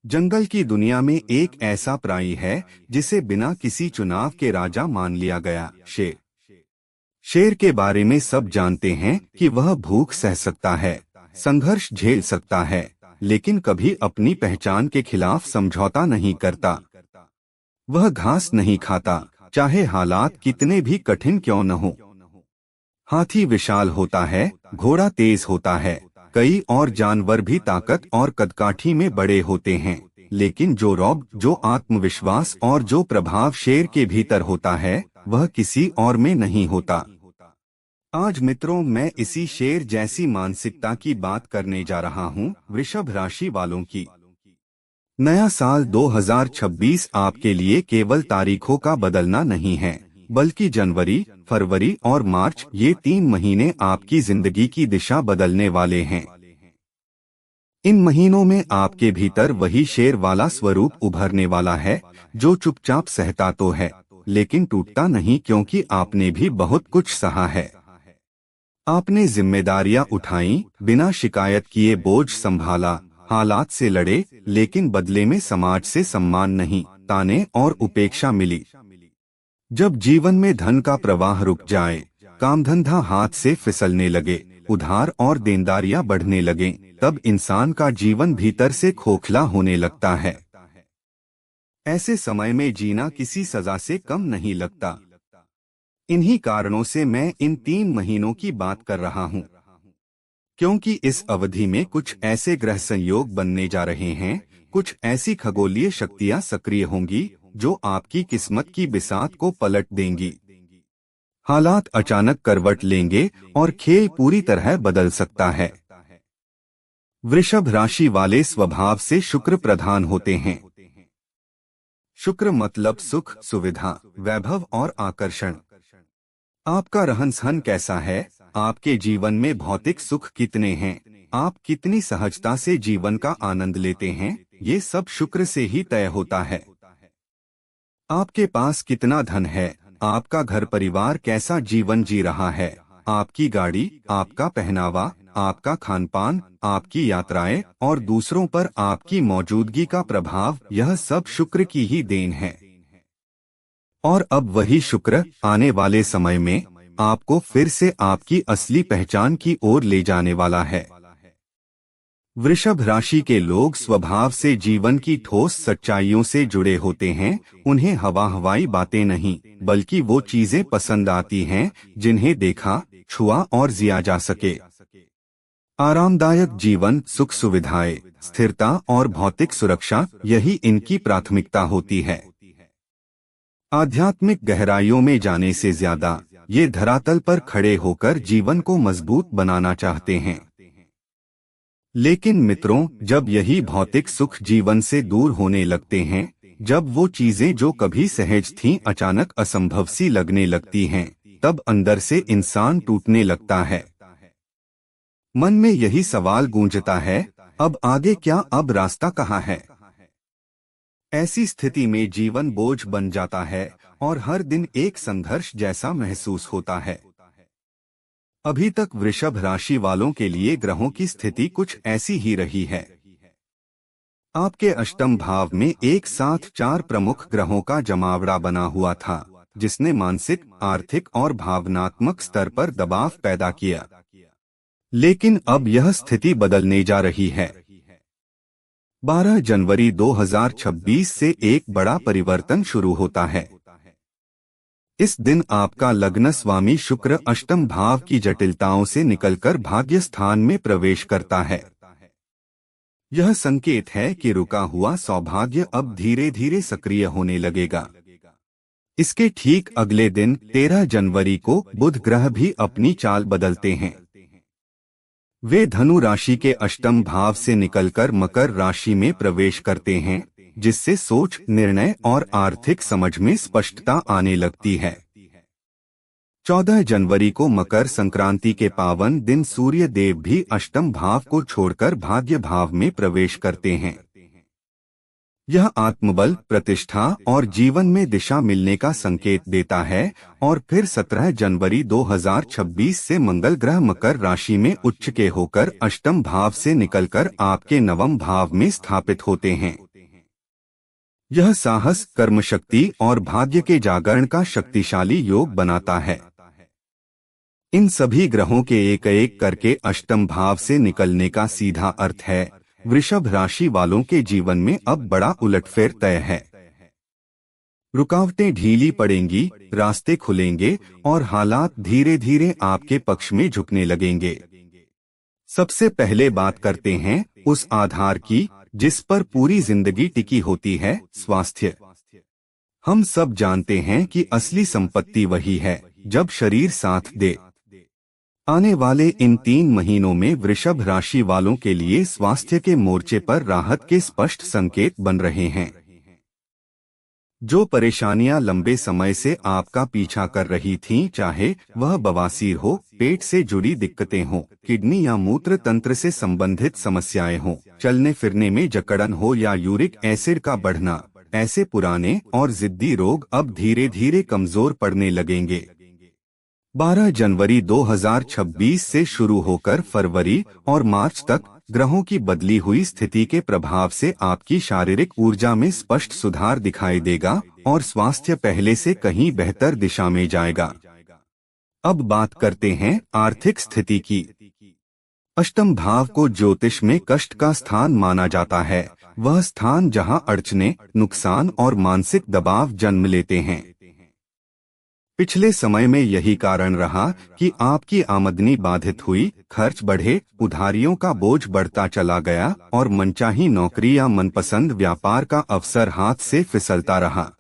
जंगल की दुनिया में एक ऐसा प्राणी है जिसे बिना किसी चुनाव के राजा मान लिया गया, शेर। शेर के बारे में सब जानते हैं कि वह भूख सह सकता है, संघर्ष झेल सकता है, लेकिन कभी अपनी पहचान के खिलाफ समझौता नहीं करता। वह घास नहीं खाता, चाहे हालात कितने भी कठिन क्यों न हो। हाथी विशाल होता है, घोड़ा तेज होता है, कई और जानवर भी ताकत और कदकाठी में बड़े होते हैं, लेकिन जो रौब, जो आत्मविश्वास और जो प्रभाव शेर के भीतर होता है, वह किसी और में नहीं होता। आज मित्रों, मैं इसी शेर जैसी मानसिकता की बात करने जा रहा हूँ, वृषभ राशि वालों की। नया साल 2026 आपके लिए केवल तारीखों का बदलना नहीं है, बल्कि जनवरी, फरवरी और मार्च, ये 3 महीने आपकी जिंदगी की दिशा बदलने वाले हैं। इन महीनों में आपके भीतर वही शेर वाला स्वरूप उभरने वाला है, जो चुपचाप सहता तो है, लेकिन टूटता नहीं, क्योंकि आपने भी बहुत कुछ सहा है। आपने जिम्मेदारियां उठाई, बिना शिकायत किए बोझ संभाला, हालात से लड़े, लेकिन बदले में समाज से सम्मान नहीं, ताने और उपेक्षा मिली। जब जीवन में धन का प्रवाह रुक जाए, काम धंधा हाथ से फिसलने लगे, उधार और देनदारियां बढ़ने लगें, तब इंसान का जीवन भीतर से खोखला होने लगता है। ऐसे समय में जीना किसी सजा से कम नहीं लगता। इन्हीं कारणों से मैं इन 3 महीनों की बात कर रहा हूँ, क्योंकि इस अवधि में कुछ ऐसे ग्रह संयोग बनने जा रहे हैं, कुछ ऐसी खगोलीय शक्तियां सक्रिय होंगी जो आपकी किस्मत की बिसात को पलट देंगी। हालात अचानक करवट लेंगे और खेल पूरी तरह बदल सकता है। वृषभ राशि वाले स्वभाव से शुक्र प्रधान होते हैं। शुक्र मतलब सुख, सुविधा, वैभव और आकर्षण। आपका रहन सहन कैसा है, आपके जीवन में भौतिक सुख कितने हैं, आप कितनी सहजता से जीवन का आनंद लेते हैं, ये सब शुक्र से ही तय होता है। आपके पास कितना धन है, आपका घर परिवार कैसा जीवन जी रहा है, आपकी गाड़ी, आपका पहनावा, आपका खान पान, आपकी यात्राएं और दूसरों पर आपकी मौजूदगी का प्रभाव, यह सब शुक्र की ही देन है। और अब वही शुक्र आने वाले समय में आपको फिर से आपकी असली पहचान की ओर ले जाने वाला है। वृषभ राशि के लोग स्वभाव से जीवन की ठोस सच्चाइयों से जुड़े होते हैं। उन्हें हवा हवाई बातें नहीं, बल्कि वो चीजें पसंद आती हैं जिन्हें देखा, छुआ और जिया जा सके। आरामदायक जीवन, सुख सुविधाएं, स्थिरता और भौतिक सुरक्षा, यही इनकी प्राथमिकता होती है। आध्यात्मिक गहराइयों में जाने से ज्यादा ये धरातल पर खड़े होकर जीवन को मजबूत बनाना चाहते हैं। लेकिन मित्रों, जब यही भौतिक सुख जीवन से दूर होने लगते हैं, जब वो चीजें जो कभी सहज थीं अचानक असंभव सी लगने लगती हैं, तब अंदर से इंसान टूटने लगता है। मन में यही सवाल गूंजता है, अब आगे क्या, अब रास्ता कहाँ है। ऐसी स्थिति में जीवन बोझ बन जाता है और हर दिन एक संघर्ष जैसा महसूस होता है। अभी तक वृषभ राशि वालों के लिए ग्रहों की स्थिति कुछ ऐसी ही रही है। आपके अष्टम भाव में एक साथ 4 प्रमुख ग्रहों का जमावड़ा बना हुआ था, जिसने मानसिक, आर्थिक और भावनात्मक स्तर पर दबाव पैदा किया। लेकिन अब यह स्थिति बदलने जा रही है। 12 जनवरी 2026 से एक बड़ा परिवर्तन शुरू होता है। इस दिन आपका लग्न स्वामी शुक्र अष्टम भाव की जटिलताओं से निकलकर भाग्य स्थान में प्रवेश करता है। यह संकेत है कि रुका हुआ सौभाग्य अब धीरे धीरे सक्रिय होने लगेगा। इसके ठीक अगले दिन 13 जनवरी को बुध ग्रह भी अपनी चाल बदलते हैं। वे धनु राशि के अष्टम भाव से निकलकर मकर राशि में प्रवेश करते हैं, जिससे सोच, निर्णय और आर्थिक समझ में स्पष्टता आने लगती है। 14 जनवरी को मकर संक्रांति के पावन दिन सूर्य देव भी अष्टम भाव को छोड़कर भाग्य भाव में प्रवेश करते हैं। यह आत्मबल, प्रतिष्ठा और जीवन में दिशा मिलने का संकेत देता है। और फिर 17 जनवरी 2026 से मंगल ग्रह मकर राशि में उच्च के होकर अष्टम भाव से निकलकर आपके नवम भाव में स्थापित होते हैं, यह साहस, कर्मशक्ति और भाग्य के जागरण का शक्तिशाली योग बनाता है। इन सभी ग्रहों के एक एक करके अष्टम भाव से निकलने का सीधा अर्थ है वृषभ राशि वालों के जीवन में अब बड़ा उलटफेर तय है। रुकावटें ढीली पड़ेंगी, रास्ते खुलेंगे और हालात धीरे धीरे आपके पक्ष में झुकने लगेंगे। सबसे पहले बात करते हैं उस आधार की जिस पर पूरी जिंदगी टिकी होती है, स्वास्थ्य। हम सब जानते हैं कि असली संपत्ति वही है जब शरीर साथ दे। आने वाले इन 3 महीनों में वृषभ राशि वालों के लिए स्वास्थ्य के मोर्चे पर राहत के स्पष्ट संकेत बन रहे हैं। जो परेशानियां लंबे समय से आपका पीछा कर रही थीं, चाहे वह बवासीर हो, पेट से जुड़ी दिक्कतें हों, किडनी या मूत्र तंत्र से संबंधित समस्याएं हों, चलने फिरने में जकड़न हो या यूरिक एसिड का बढ़ना, ऐसे पुराने और जिद्दी रोग अब धीरे धीरे कमजोर पड़ने लगेंगे। 12 जनवरी 2026 से शुरू होकर फरवरी और मार्च तक ग्रहों की बदली हुई स्थिति के प्रभाव से आपकी शारीरिक ऊर्जा में स्पष्ट सुधार दिखाई देगा और स्वास्थ्य पहले से कहीं बेहतर दिशा में जाएगा। अब बात करते हैं आर्थिक स्थिति की। अष्टम भाव को ज्योतिष में कष्ट का स्थान माना जाता है, वह स्थान जहां अड़चने, नुकसान और मानसिक दबाव जन्म लेते हैं। पिछले समय में यही कारण रहा कि आपकी आमदनी बाधित हुई, खर्च बढ़े, उधारियों का बोझ बढ़ता चला गया और मनचाही नौकरी या मनपसंद व्यापार का अवसर हाथ से फिसलता रहा।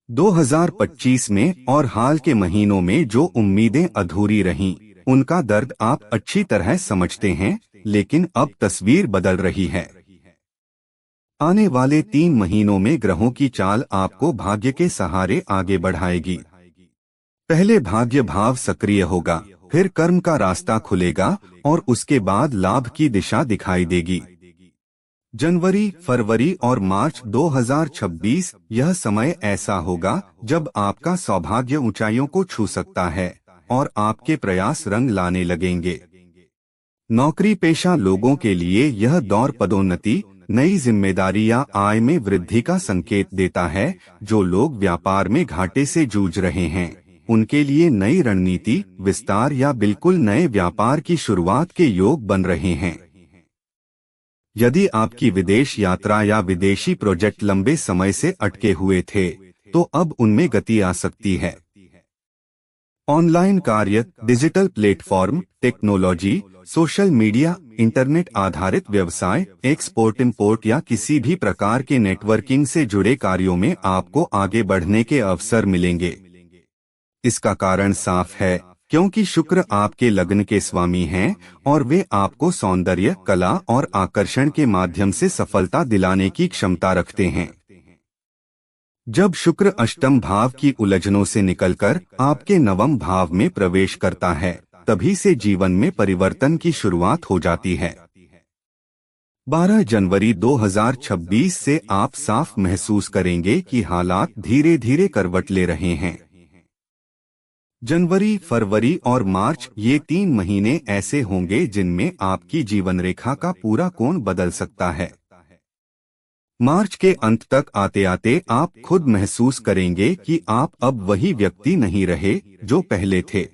2025 में और हाल के महीनों में जो उम्मीदें अधूरी रहीं, उनका दर्द आप अच्छी तरह समझते हैं, लेकिन अब तस्वीर बदल रही है। आने वाले 3 महीनों में ग्रहों की चाल आपको भाग्य के सहारे आगे बढ़ाएगी। पहले भाग्य भाव सक्रिय होगा, फिर कर्म का रास्ता खुलेगा और उसके बाद लाभ की दिशा दिखाई देगी। जनवरी, फरवरी और मार्च 2026 यह समय ऐसा होगा जब आपका सौभाग्य ऊंचाइयों को छू सकता है और आपके प्रयास रंग लाने लगेंगे। नौकरी पेशा लोगों के लिए यह दौर पदोन्नति, नई जिम्मेदारी या आय में वृद्धि का संकेत देता है। जो लोग व्यापार में घाटे से जूझ रहे हैं, उनके लिए नई रणनीति, विस्तार या बिल्कुल नए व्यापार की शुरुआत के योग बन रहे हैं। यदि आपकी विदेश यात्रा या विदेशी प्रोजेक्ट लंबे समय से अटके हुए थे, तो अब उनमें गति आ सकती है। ऑनलाइन कार्य, digital platform, technology, social media, internet आधारित व्यवसाय, एक्सपोर्ट इंपोर्ट या किसी भी प्रकार के नेटवर्किंग से जुड़े कार्यों में आपको आगे बढ़ने के अवसर मिलेंगे। इसका कारण साफ है, क्योंकि शुक्र आपके लग्न के स्वामी हैं और वे आपको सौंदर्य, कला और आकर्षण के माध्यम से सफलता दिलाने की क्षमता रखते हैं। जब शुक्र अष्टम भाव की उलझनों से निकलकर आपके नवम भाव में प्रवेश करता है, तभी से जीवन में परिवर्तन की शुरुआत हो जाती है। 12 जनवरी 2026 से आप साफ महसूस करेंगे कि हालात धीरे धीरे करवट ले रहे हैं। जनवरी, फरवरी और मार्च ये 3 महीने ऐसे होंगे जिनमें आपकी जीवन रेखा का पूरा कोण बदल सकता है। मार्च के अंत तक आते आते आप खुद महसूस करेंगे कि आप अब वही व्यक्ति नहीं रहे जो पहले थे।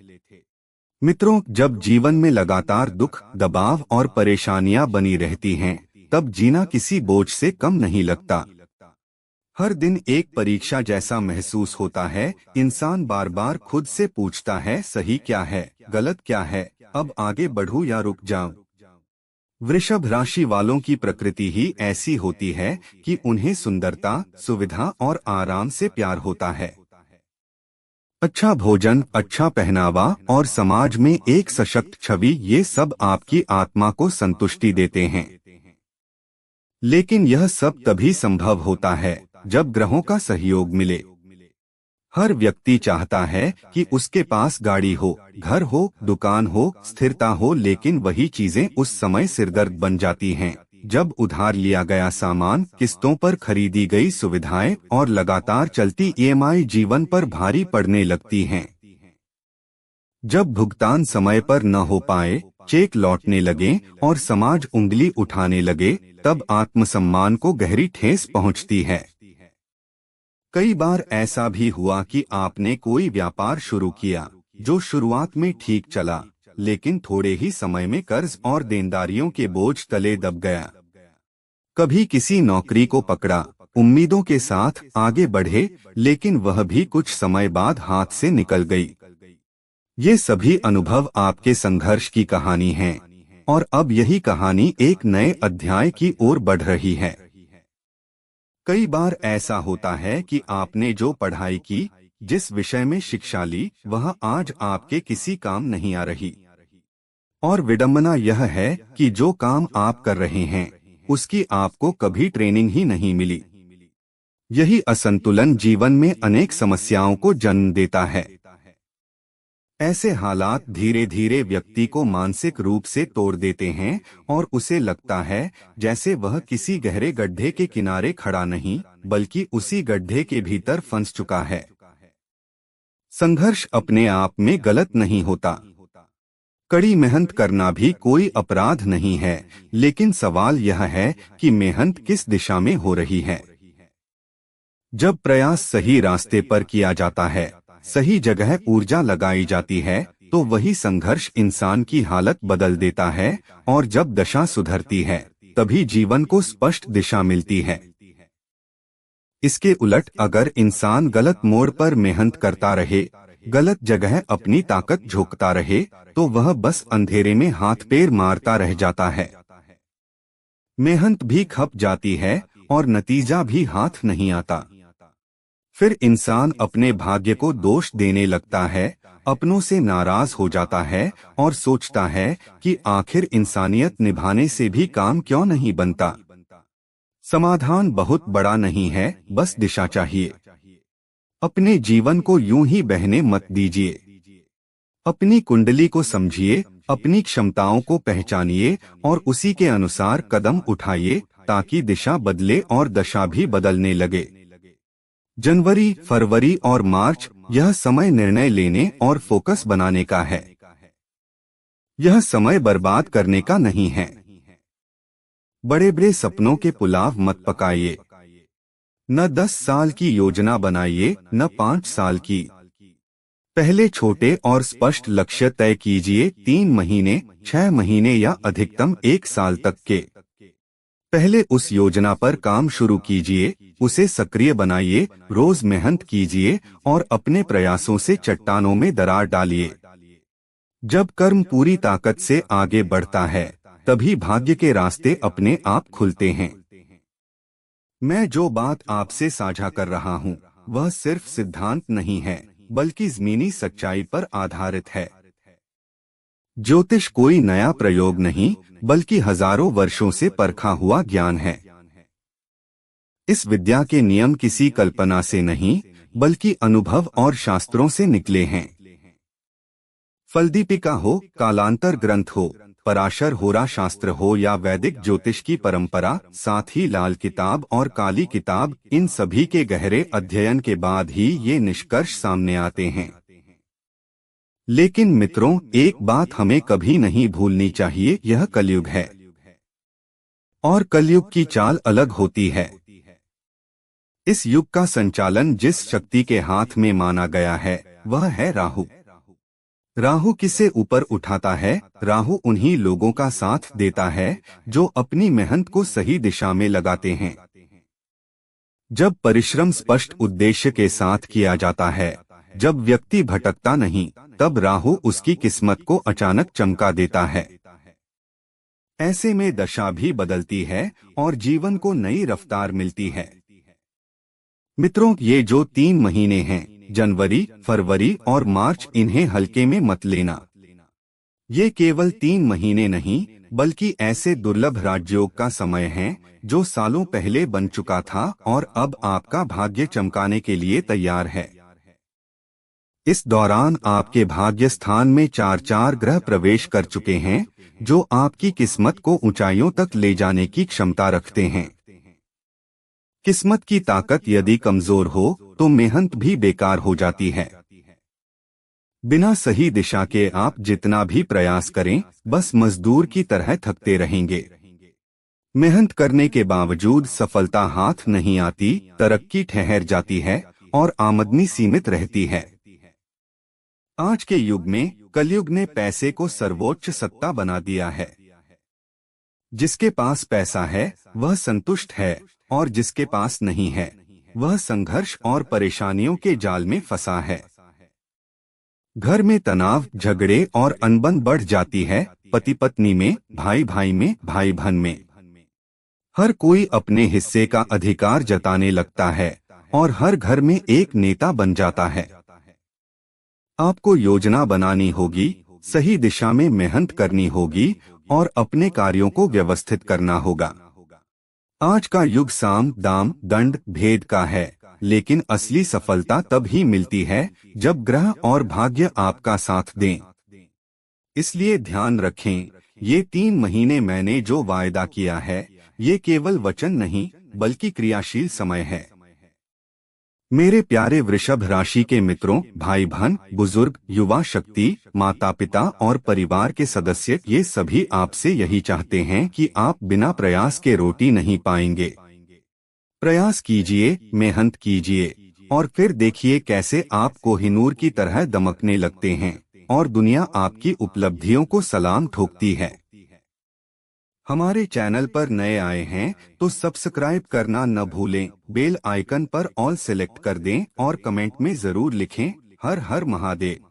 मित्रों, जब जीवन में लगातार दुख, दबाव और परेशानियां बनी रहती हैं, तब जीना किसी बोझ से कम नहीं लगता। हर दिन एक परीक्षा जैसा महसूस होता है। इंसान बार बार खुद से पूछता है, सही क्या है, गलत क्या है, अब आगे बढ़ूं या रुक जाऊं। वृषभ राशि वालों की प्रकृति ही ऐसी होती है कि उन्हें सुंदरता, सुविधा और आराम से प्यार होता है। अच्छा भोजन, अच्छा पहनावा और समाज में एक सशक्त छवि, ये सब आपकी आत्मा को संतुष्टि देते हैं। लेकिन यह सब तभी संभव होता है जब ग्रहों का सहयोग मिले। हर व्यक्ति चाहता है कि उसके पास गाड़ी हो, घर हो, दुकान हो, स्थिरता हो, लेकिन वही चीजें उस समय सिरदर्द बन जाती हैं जब उधार लिया गया सामान, किस्तों पर खरीदी गई सुविधाएं और लगातार चलती ईएमआई जीवन पर भारी पड़ने लगती हैं। जब भुगतान समय पर न हो पाए, चेक लौटने लगे और समाज उंगली उठाने लगे, तब आत्मसम्मान को गहरी ठेस पहुंचती है। कई बार ऐसा भी हुआ कि आपने कोई व्यापार शुरू किया जो शुरुआत में ठीक चला, लेकिन थोड़े ही समय में कर्ज और देनदारियों के बोझ तले दब गया। कभी किसी नौकरी को पकड़ा, उम्मीदों के साथ आगे बढ़े, लेकिन वह भी कुछ समय बाद हाथ से निकल गई। ये सभी अनुभव आपके संघर्ष की कहानी हैं, और अब यही कहानी एक नए अध्याय की ओर बढ़ रही है। कई बार ऐसा होता है कि आपने जो पढ़ाई की, जिस विषय में शिक्षा ली, वह आज आपके किसी काम नहीं आ रही। और विडंबना यह है कि जो काम आप कर रहे हैं, उसकी आपको कभी ट्रेनिंग ही नहीं मिली। यही असंतुलन जीवन में अनेक समस्याओं को जन्म देता है। ऐसे हालात धीरे धीरे व्यक्ति को मानसिक रूप से तोड़ देते हैं और उसे लगता है जैसे वह किसी गहरे गड्ढे के किनारे खड़ा नहीं, बल्कि उसी गड्ढे के भीतर फंस चुका है। संघर्ष अपने आप में गलत नहीं होता। कड़ी मेहनत करना भी कोई अपराध नहीं है, लेकिन सवाल यह है कि मेहनत किस दिशा में हो रही है। जब प्रयास सही रास्ते पर किया जाता है, सही जगह ऊर्जा लगाई जाती है, तो वही संघर्ष इंसान की हालत बदल देता है, और जब दशा सुधरती है, तभी जीवन को स्पष्ट दिशा मिलती है। इसके उलट अगर इंसान गलत मोड़ पर मेहनत करता रहे, गलत जगह अपनी ताकत झोंकता रहे, तो वह बस अंधेरे में हाथ पैर मारता रह जाता है। मेहनत भी खप जाती है और नतीजा भी हाथ नहीं आता। फिर इंसान अपने भाग्य को दोष देने लगता है, अपनों से नाराज हो जाता है और सोचता है कि आखिर इंसानियत निभाने से भी काम क्यों नहीं बनता। समाधान बहुत बड़ा नहीं है, बस दिशा चाहिए। अपने जीवन को यूं ही बहने मत दीजिए। अपनी कुंडली को समझिए, अपनी क्षमताओं को पहचानिए और उसी के अनुसार कदम उठाइए, ताकि दिशा बदले और दशा भी बदलने लगे। जनवरी, फरवरी और मार्च यह समय निर्णय लेने और फोकस बनाने का है। यह समय बर्बाद करने का नहीं है। बड़े बड़े सपनों के पुलाव मत पकाइए। न 10 साल की योजना बनाइए, न 5 साल की। पहले छोटे और स्पष्ट लक्ष्य तय कीजिए, 3 महीने, 6 महीने या अधिकतम 1 साल तक के। पहले उस योजना पर काम शुरू कीजिए, उसे सक्रिय बनाइए, रोज मेहनत कीजिए और अपने प्रयासों से चट्टानों में दरार डालिए। जब कर्म पूरी ताकत से आगे बढ़ता है, तभी भाग्य के रास्ते अपने आप खुलते हैं। मैं जो बात आपसे साझा कर रहा हूँ, वह सिर्फ सिद्धांत नहीं है, बल्कि ज़मीनी सच्चाई पर आधारित है। ज्योतिष कोई नया प्रयोग नहीं, बल्कि हजारों वर्षों से परखा हुआ ज्ञान है। इस विद्या के नियम किसी कल्पना से नहीं, बल्कि अनुभव और शास्त्रों से निकले हैं। फलदीपिका हो, कालांतर ग्रंथ हो, पराशर होरा शास्त्र हो या वैदिक ज्योतिष की परंपरा, साथ ही लाल किताब और काली किताब, इन सभी के गहरे अध्ययन के बाद ही ये निष्कर्ष सामने आते हैं। लेकिन मित्रों, एक बात हमें कभी नहीं भूलनी चाहिए, यह कलयुग है। और कलयुग की चाल अलग होती है। इस युग का संचालन जिस शक्ति के हाथ में माना गया है, वह है राहु। राहु किसे ऊपर उठाता है? राहु उन्हीं लोगों का साथ देता है जो अपनी मेहनत को सही दिशा में लगाते हैं। जब परिश्रम स्पष्ट उद्देश्य के साथ किया जाता है, जब व्यक्ति भटकता नहीं, तब राहु उसकी किस्मत को अचानक चमका देता है। ऐसे में दशा भी बदलती है और जीवन को नई रफ्तार मिलती है। मित्रों, ये जो 3 महीने हैं, जनवरी, फरवरी और मार्च, इन्हें हल्के में मत लेना। ये केवल 3 महीने नहीं, बल्कि ऐसे दुर्लभ राजयोग का समय है जो सालों पहले बन चुका था और अब आपका भाग्य चमकाने के लिए तैयार है। इस दौरान आपके भाग्य स्थान में 4 ग्रह प्रवेश कर चुके हैं, जो आपकी किस्मत को ऊंचाइयों तक ले जाने की क्षमता रखते हैं। किस्मत की ताकत यदि कमजोर हो, तो मेहनत भी बेकार हो जाती है। बिना सही दिशा के आप जितना भी प्रयास करें, बस मजदूर की तरह थकते रहेंगे। मेहनत करने के बावजूद सफलता हाथ नहीं आती, तरक्की ठहर जाती है और आमदनी सीमित रहती है। आज के युग में कलयुग ने पैसे को सर्वोच्च सत्ता बना दिया है। जिसके पास पैसा है वह संतुष्ट है और जिसके पास नहीं है वह संघर्ष और परेशानियों के जाल में फंसा है। घर में तनाव, झगड़े और अनबन बढ़ जाती है, पति पत्नी में, भाई भाई में, भाई बहन में। हर कोई अपने हिस्से का अधिकार जताने लगता है और हर घर में एक नेता बन जाता है। आपको योजना बनानी होगी, सही दिशा में मेहनत करनी होगी और अपने कार्यों को व्यवस्थित करना होगा। आज का युग साम, दाम, दंड, भेद का है, लेकिन असली सफलता तब ही मिलती है जब ग्रह और भाग्य आपका साथ दें। इसलिए ध्यान रखें, ये 3 महीने मैंने जो वायदा किया है ये केवल वचन नहीं बल्कि क्रियाशील समय है। मेरे प्यारे वृषभ राशि के मित्रों, भाई बहन, बुजुर्ग, युवा शक्ति, माता पिता और परिवार के सदस्य, ये सभी आपसे यही चाहते हैं कि आप बिना प्रयास के रोटी नहीं पाएंगे। प्रयास कीजिए, मेहनत कीजिए और फिर देखिए कैसे आप कोहिनूर की तरह दमकने लगते हैं और दुनिया आपकी उपलब्धियों को सलाम ठोकती है। हमारे चैनल पर नए आए हैं तो सब्सक्राइब करना न भूलें, बेल आइकन पर ऑल सेलेक्ट कर दें और कमेंट में जरूर लिखें, हर हर महादेव।